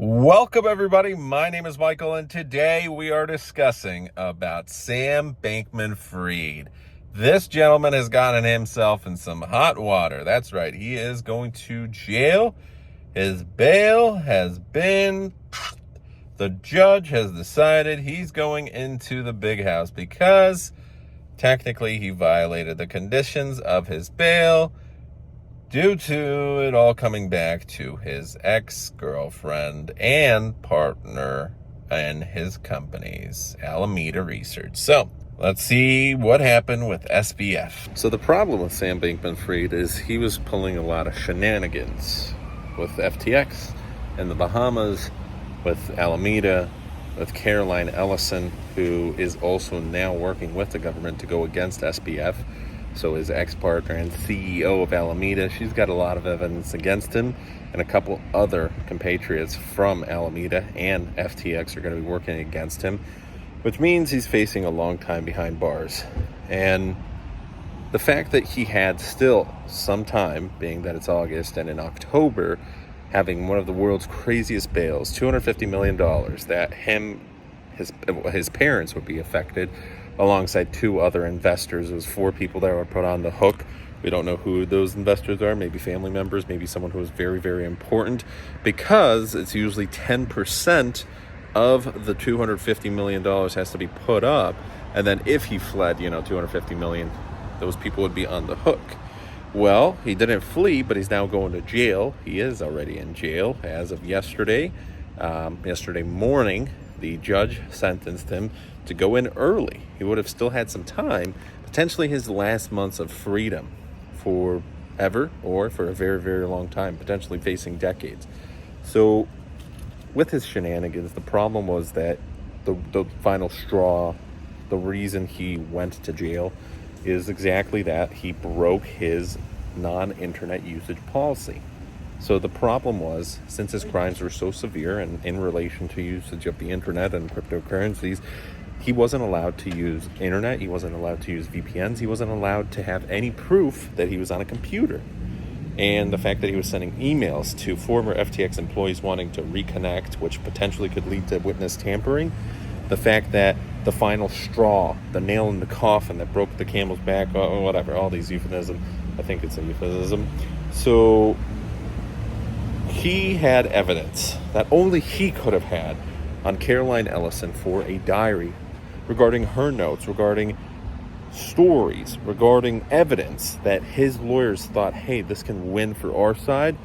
Welcome everybody, my name is Michael and today we are discussing about Sam Bankman-Fried. This gentleman has gotten himself in some hot water. That's right, he is going to jail. His bail has been, the judge has decided he's going into the big house because technically he violated the conditions of his bail due to it all coming back to his ex-girlfriend and partner in his company's Alameda Research. So let's see what happened with SBF. So the problem with Sam Bankman-Fried is he was pulling a lot of shenanigans with FTX in the Bahamas, with Alameda, with Caroline Ellison, who is also now working with the government to go against SBF. So his ex-partner and CEO of Alameda, she's got a lot of evidence against him, and a couple other compatriots from Alameda and FTX are going to be working against him, which means he's facing a long time behind bars. And the fact that he had still some time, being that it's August, and in October, having one of the world's craziest bails, $250 million, that his parents would be affected, alongside two other investors. It was four people that were put on the hook. We don't know who those investors are, maybe family members, maybe someone who is very, very important, because it's usually 10% of the $250 million has to be put up. And then if he fled, $250 million, those people would be on the hook. Well, he didn't flee, but he's now going to jail. He is already in jail as of yesterday. Yesterday morning, the judge sentenced him to go in early. He would have still had some time, potentially his last months of freedom forever or for a very, very long time, potentially facing decades. So with his shenanigans, the problem was that the final straw, the reason he went to jail is exactly that. He broke his non-internet usage policy. So the problem was, since his crimes were so severe and in relation to usage of the internet and cryptocurrencies, he wasn't allowed to use internet, he wasn't allowed to use VPNs, he wasn't allowed to have any proof that he was on a computer. And the fact that he was sending emails to former FTX employees wanting to reconnect, which potentially could lead to witness tampering, the fact that the final straw, the nail in the coffin that broke the camel's back, whatever, all these euphemisms, I think it's a euphemism. So he had evidence that only he could have had on Caroline Ellison for a diary regarding her notes, regarding stories, regarding evidence that his lawyers thought, hey, this can win for our side,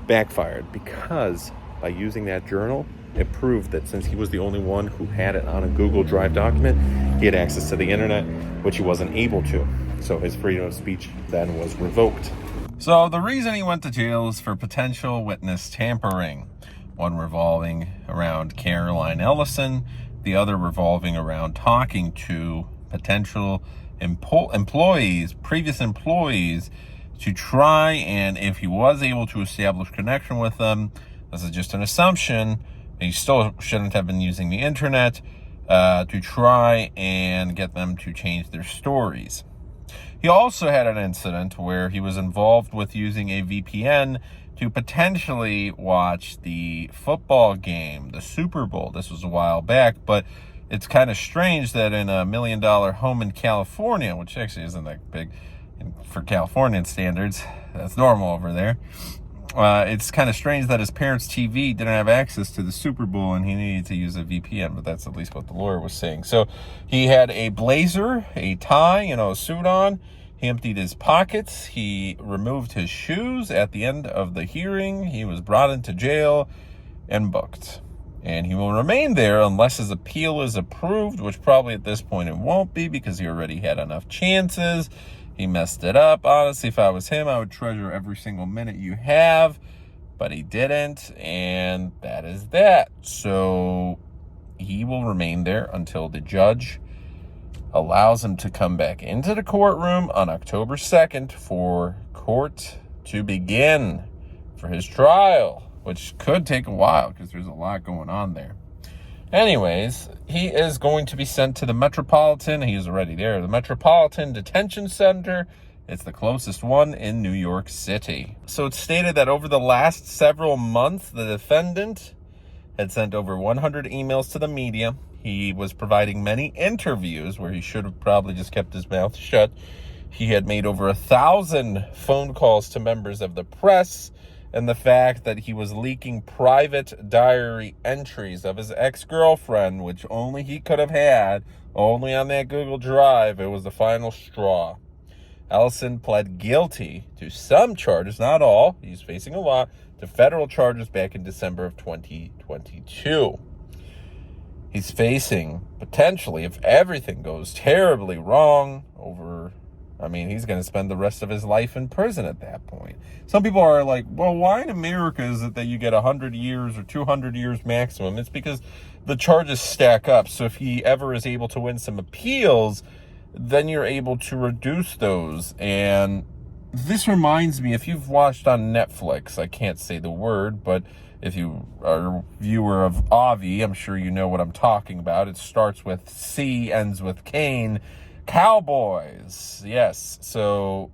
backfired, because by using that journal, it proved that since he was the only one who had it on a Google Drive document, he had access to the internet, which he wasn't able to. So his freedom of speech then was revoked. So the reason he went to jail is for potential witness tampering, one revolving around Caroline Ellison, the other revolving around talking to potential employees, previous employees, to try, and if he was able to establish connection with them, this is just an assumption, he still shouldn't have been using the internet, to try and get them to change their stories. He also had an incident where he was involved with using a VPN to potentially watch the football game, the Super Bowl. This was a while back, but it's kind of strange that in a $1 million home in California, which actually isn't that big for Californian standards, that's normal over there, it's kind of strange that his parents' TV didn't have access to the Super Bowl and he needed to use a VPN, but that's at least what the lawyer was saying. So he had a blazer, a tie, a suit on. He emptied his pockets. He removed his shoes. At the end of the hearing, he was brought into jail and booked. And he will remain there unless his appeal is approved, which probably at this point it won't be because he already had enough chances. He messed it up. Honestly, if I was him, I would treasure every single minute you have, but he didn't, and that is that. So he will remain there until the judge allows him to come back into the courtroom on October 2nd for court to begin for his trial, which could take a while because there's a lot going on there. Anyways, he is going to be sent to the Metropolitan. He is already there. The Metropolitan Detention Center. It's the closest one in New York City. So it's stated that over the last several months, the defendant had sent over 100 emails to the media. He was providing many interviews where he should have probably just kept his mouth shut. He had made over 1,000 phone calls to members of the press, and the fact that he was leaking private diary entries of his ex-girlfriend, which only he could have had, only on that Google Drive, it was the final straw. Ellison pled guilty to some charges, not all, he's facing a lot, to federal charges back in December of 2022. He's facing, potentially, if everything goes terribly wrong, he's going to spend the rest of his life in prison at that point. Some people are like, well, why in America is it that you get 100 years or 200 years maximum? It's because the charges stack up. So if he ever is able to win some appeals, then you're able to reduce those. And this reminds me, if you've watched on Netflix, I can't say the word, but if you are a viewer of Avi, I'm sure you know what I'm talking about. It starts with C, ends with Kane. Cowboys. Yes. So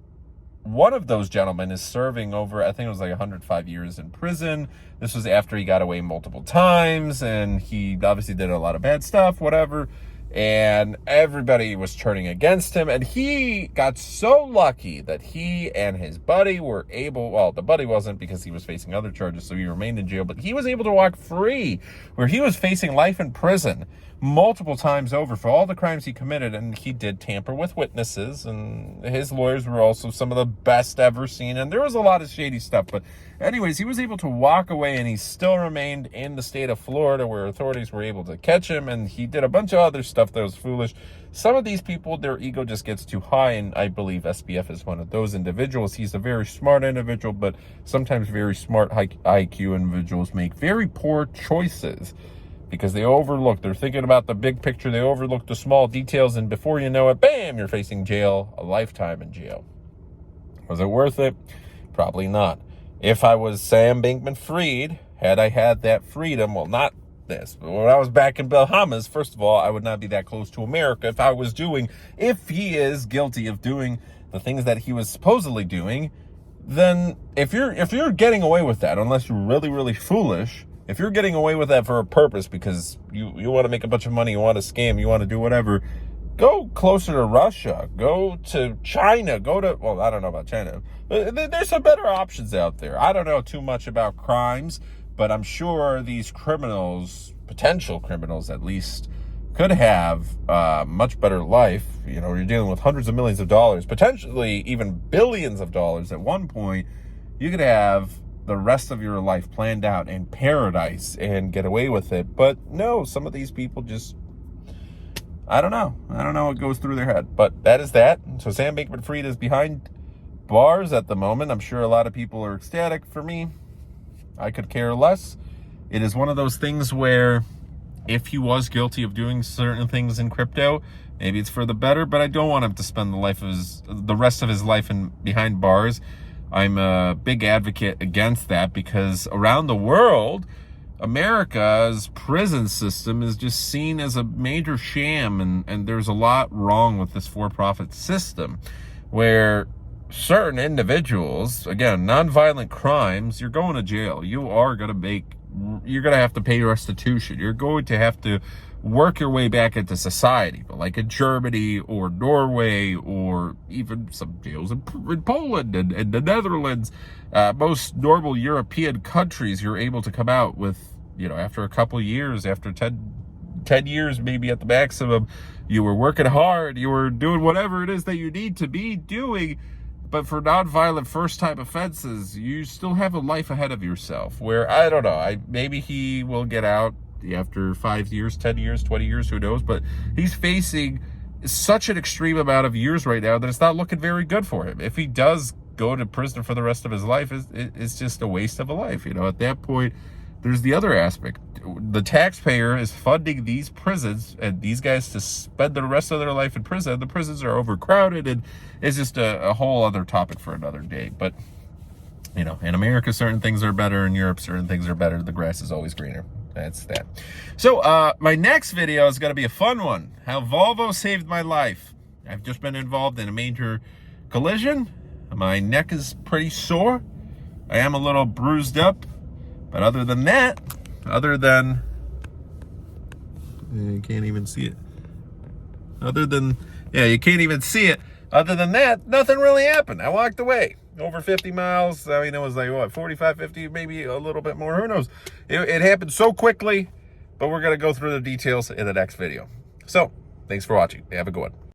one of those gentlemen is serving over, I think it was like 105 years in prison. This was after he got away multiple times, and he obviously did a lot of bad stuff, whatever. And everybody was turning against him. And he got so lucky that he and his buddy were able, well, the buddy wasn't because he was facing other charges, so he remained in jail, but he was able to walk free, where he was facing life in prison multiple times over for all the crimes he committed. And he did tamper with witnesses, and his lawyers were also some of the best ever seen, and there was a lot of shady stuff. But anyways, he was able to walk away, and he still remained in the state of Florida, where authorities were able to catch him. And he did a bunch of other stuff that was foolish. Some of these people, their ego just gets too high, and I believe SBF is one of those individuals. He's a very smart individual, but sometimes very smart IQ individuals make very poor choices because they're thinking about the big picture, they overlook the small details, and before you know it, bam, you're facing jail, a lifetime in jail. Was it worth it? Probably not. If I was Sam Bankman-Fried, had I had that freedom, well, not this, but when I was back in Bahamas, first of all, I would not be that close to America if he is guilty of doing the things that he was supposedly doing. Then if you're getting away with that, unless you're really, really foolish, if you're getting away with that for a purpose because you want to make a bunch of money, you want to scam, you want to do whatever, go closer to Russia, go to China, I don't know about China. There's some better options out there. I don't know too much about crimes, but I'm sure these criminals, potential criminals at least, could have a much better life. You're dealing with hundreds of millions of dollars, potentially even billions of dollars at one point. You could have the rest of your life planned out in paradise and get away with it. But no, some of these people just, I don't know what goes through their head. But that is that. So Sam Bankman-Fried is behind bars at the moment. I'm sure a lot of people are ecstatic. For me, I could care less. It is one of those things where if he was guilty of doing certain things in crypto, maybe it's for the better, but I don't want him to spend the rest of his life behind bars. I'm a big advocate against that because around the world, America's prison system is just seen as a major sham, and there's a lot wrong with this for-profit system where certain individuals, again, nonviolent crimes, you're going to jail. You're going to have to pay restitution. You're going to have to work your way back into society. But like in Germany or Norway or even some jails in Poland and the Netherlands, most normal European countries, you're able to come out with, after a couple years, after 10 years maybe at the maximum, you were working hard, you were doing whatever it is that you need to be doing. But for nonviolent first-time offenses, you still have a life ahead of yourself where, I don't know, maybe he will get out after 5 years, 10 years, 20 years, who knows? But he's facing such an extreme amount of years right now that it's not looking very good for him. If he does go to prison for the rest of his life, it's just a waste of a life. At that point, there's the other aspect. The taxpayer is funding these prisons and these guys to spend the rest of their life in prison. The prisons are overcrowded, and it's just a whole other topic for another day. But, in America, certain things are better. In Europe, certain things are better. The grass is always greener. That's that. So my next video is going to be a fun one. How Volvo saved my life. I've just been involved in a major collision. My neck is pretty sore. I am a little bruised up. But other than that, other than, you can't even see it. Other than, yeah, you can't even see it. Other than that, nothing really happened. I walked away. Over 50 miles. I mean, it was like, what, 45, 50, maybe a little bit more. Who knows? It happened so quickly, but we're going to go through the details in the next video. So, thanks for watching. Have a good one.